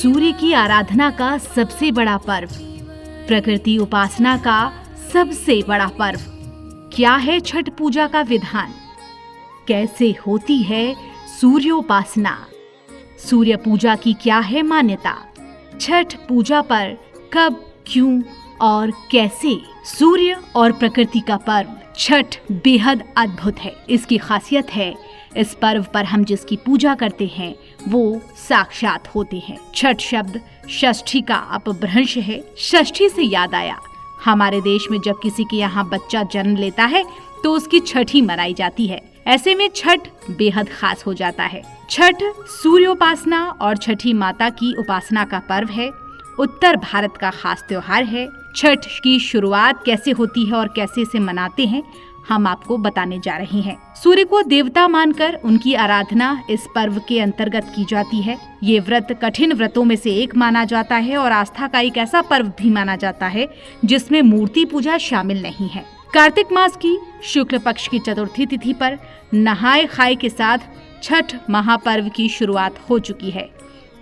सूर्य की आराधना का सबसे बड़ा पर्व, प्रकृति उपासना का सबसे बड़ा पर्व। क्या है छठ पूजा का विधान? कैसे होती है सूर्योपासना? सूर्य पूजा की क्या है मान्यता? छठ पूजा पर कब, क्यों और कैसे? सूर्य और प्रकृति का पर्व छठ बेहद अद्भुत है। इसकी खासियत है, इस पर्व पर हम जिसकी पूजा करते हैं वो साक्षात होते हैं। छठ शब्द षष्ठी का अपभ्रंश है। षष्ठी से याद आया, हमारे देश में जब किसी के यहाँ बच्चा जन्म लेता है तो उसकी छठी मनाई जाती है। ऐसे में छठ बेहद खास हो जाता है। छठ सूर्योपासना और छठी माता की उपासना का पर्व है। उत्तर भारत का खास त्योहार है। छठ की शुरुआत कैसे होती है और कैसे इसे मनाते हैं, हम आपको बताने जा रहे हैं। सूर्य को देवता मानकर उनकी आराधना इस पर्व के अंतर्गत की जाती है। ये व्रत कठिन व्रतों में से एक माना जाता है और आस्था का एक ऐसा पर्व भी माना जाता है जिसमें मूर्ति पूजा शामिल नहीं है। कार्तिक मास की शुक्ल पक्ष की चतुर्थी तिथि पर नहाए खाए के साथ छठ महापर्व की शुरुआत हो चुकी है।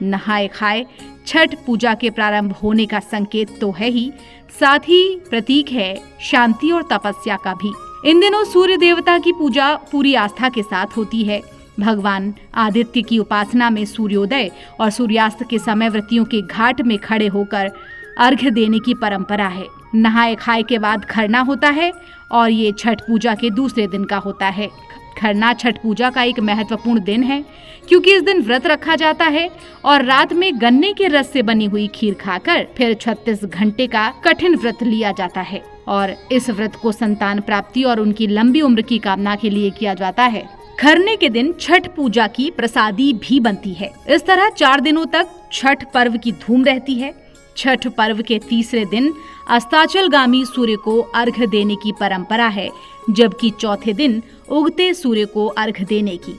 नहाए खाए छठ पूजा के प्रारंभ होने का संकेत तो है ही, साथ ही प्रतीक है शांति और तपस्या का भी। इन दिनों सूर्य देवता की पूजा पूरी आस्था के साथ होती है। भगवान आदित्य की उपासना में सूर्योदय और सूर्यास्त के समय व्रतियों के घाट में खड़े होकर अर्घ्य देने की परंपरा है। नहाए खाए के बाद खरना होता है और ये छठ पूजा के दूसरे दिन का होता है। खरना छठ पूजा का एक महत्वपूर्ण दिन है क्योंकि इस दिन व्रत रखा जाता है और रात में गन्ने के रस से बनी हुई खीर खाकर फिर 36 घंटे का कठिन व्रत लिया जाता है और इस व्रत को संतान प्राप्ति और उनकी लंबी उम्र की कामना के लिए किया जाता है। खरने के दिन छठ पूजा की प्रसादी भी बनती है। इस तरह 4 दिनों तक छठ पर्व की धूम रहती है। छठ पर्व के तीसरे दिन अस्ताचलगामी सूर्य को अर्घ्य देने की परंपरा है, जबकि चौथे दिन उगते सूर्य को अर्घ्य देने की।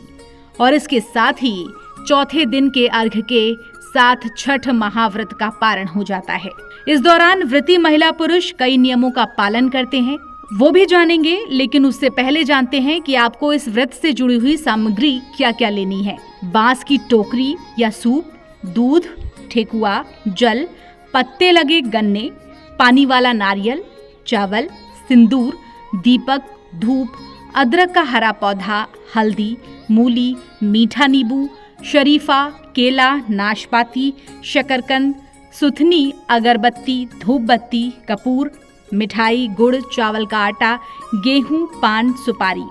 और इसके साथ ही चौथे दिन के अर्घ्य के साथ छठ महाव्रत का पारण हो जाता है। इस दौरान व्रती महिला पुरुष कई नियमों का पालन करते हैं, वो भी जानेंगे, लेकिन उससे पहले जानते हैं कि आपको इस व्रत से जुड़ी हुई सामग्री क्या क्या लेनी है। बांस की टोकरी या सूप, दूध, ठेकुआ, जल, पत्ते लगे गन्ने, पानी वाला नारियल, चावल, सिंदूर, दीपक, धूप, अदरक का हरा पौधा, हल्दी, मूली, मीठा नींबू, शरीफा, केला, नाशपाती, शकरकंद, सुथनी, अगरबत्ती, धूप बत्ती, कपूर, मिठाई, गुड़, चावल का आटा, गेहूं, पान, सुपारी,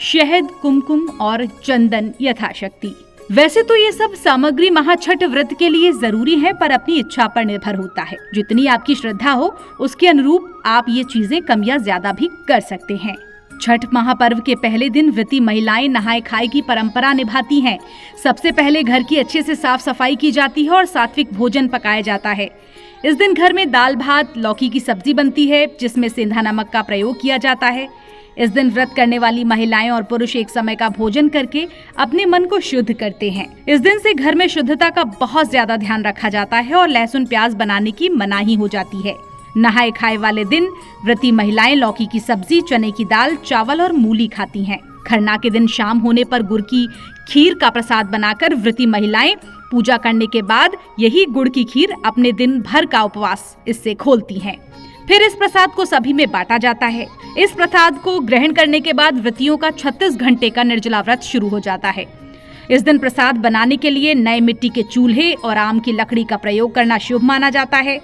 शहद, कुमकुम और चंदन यथाशक्ति। वैसे तो ये सब सामग्री महाछठ व्रत के लिए जरूरी है, पर अपनी इच्छा पर निर्भर होता है। जितनी आपकी श्रद्धा हो उसके अनुरूप आप ये चीजें कम या ज्यादा भी कर सकते हैं। छठ महापर्व के पहले दिन व्रती महिलाएं नहाए खाए की परंपरा निभाती हैं। सबसे पहले घर की अच्छे से साफ सफाई की जाती है और सात्विक भोजन पकाया जाता है। इस दिन घर में दाल भात, लौकी की सब्जी बनती है जिसमें सेंधा नमक का प्रयोग किया जाता है। इस दिन व्रत करने वाली महिलाएं और पुरुष एक समय का भोजन करके अपने मन को शुद्ध करते हैं। इस दिन से घर में शुद्धता का बहुत ज्यादा ध्यान रखा जाता है और लहसुन प्याज बनाने की मनाही हो जाती है। नहाए खाए वाले दिन व्रती महिलाएं लौकी की सब्जी, चने की दाल, चावल और मूली खाती हैं। खरना के दिन शाम होने पर गुड़ की खीर का प्रसाद बनाकर व्रती महिलाएं पूजा करने के बाद यही गुड़ की खीर अपने दिन भर का उपवास इससे खोलती हैं। फिर इस प्रसाद को सभी में बांटा जाता है। इस प्रसाद को ग्रहण करने के बाद व्रतियों का 36 घंटे का निर्जला व्रत शुरू हो जाता है। इस दिन प्रसाद बनाने के लिए नए मिट्टी के चूल्हे और आम की लकड़ी का प्रयोग करना शुभ माना जाता है।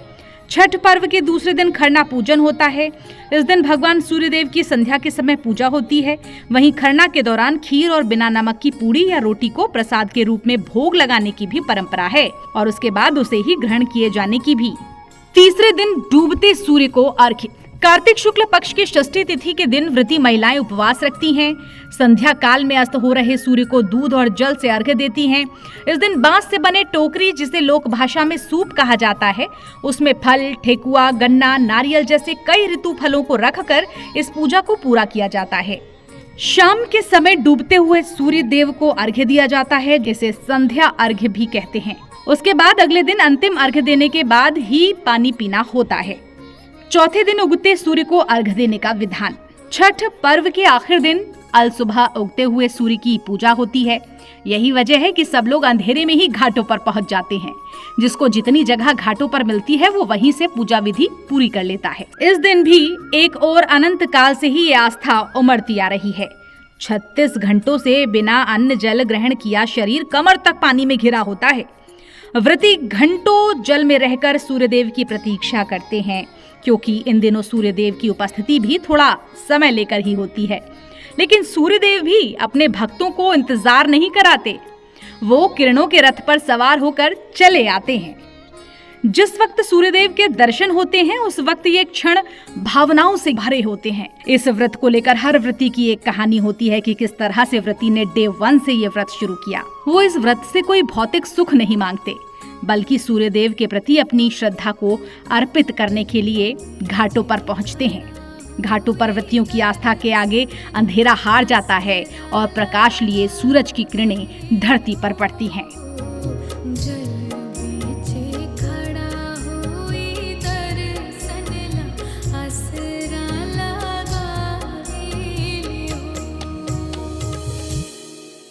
छठ पर्व के दूसरे दिन खरना पूजन होता है। इस दिन भगवान सूर्यदेव की संध्या के समय पूजा होती है। वहीं खरना के दौरान खीर और बिना नमक की पूड़ी या रोटी को प्रसाद के रूप में भोग लगाने की भी परंपरा है और उसके बाद उसे ही ग्रहण किए जाने की भी। तीसरे दिन डूबते सूर्य को अर्घ्य। कार्तिक शुक्ल पक्ष की षष्ठी तिथि के दिन व्रती महिलाएं उपवास रखती हैं। संध्या काल में अस्त हो रहे सूर्य को दूध और जल से अर्घ्य देती हैं। इस दिन बांस से बने टोकरी, जिसे लोक भाषा में सूप कहा जाता है, उसमें फल, ठेकुआ, गन्ना, नारियल जैसे कई ऋतु फलों को रखकर इस पूजा को पूरा किया जाता है। शाम के समय डूबते हुए सूर्य देव को अर्घ्य दिया जाता है, जिसे संध्या अर्घ्य भी कहते हैं। उसके बाद अगले दिन अंतिम अर्घ्य देने के बाद ही पानी पीना होता है। चौथे दिन उगते सूर्य को अर्घ्य देने का विधान। छठ पर्व के आखिर दिन अल सुबह उगते हुए सूर्य की पूजा होती है। यही वजह है कि सब लोग अंधेरे में ही घाटों पर पहुंच जाते हैं। जिसको जितनी जगह घाटों पर मिलती है वो वहीं से पूजा विधि पूरी कर लेता है। इस दिन भी एक और अनंत काल से ही ये आस्था उमड़ती आ रही है। 36 घंटों से बिना अन्न जल ग्रहण किया शरीर कमर तक पानी में घिरा होता है। व्रती घंटों जल में रहकर सूर्यदेव की प्रतीक्षा करते हैं, क्योंकि इन दिनों सूर्यदेव की उपस्थिति भी थोड़ा समय लेकर ही होती है। लेकिन सूर्यदेव भी अपने भक्तों को इंतजार नहीं कराते, वो किरणों के रथ पर सवार होकर चले आते हैं। जिस वक्त सूर्यदेव के दर्शन होते हैं उस वक्त ये क्षण भावनाओं से भरे होते हैं। इस व्रत को लेकर हर व्रती की एक कहानी होती है कि किस तरह से व्रती ने डे 1 से ये व्रत शुरू किया। वो इस व्रत से कोई भौतिक सुख नहीं मांगते, बल्कि सूर्यदेव के प्रति अपनी श्रद्धा को अर्पित करने के लिए घाटों पर पहुंचते हैं। घाटों पर व्रतियों की आस्था के आगे अंधेरा हार जाता है और प्रकाश लिए सूरज की किरणें धरती पर पड़ती हैं।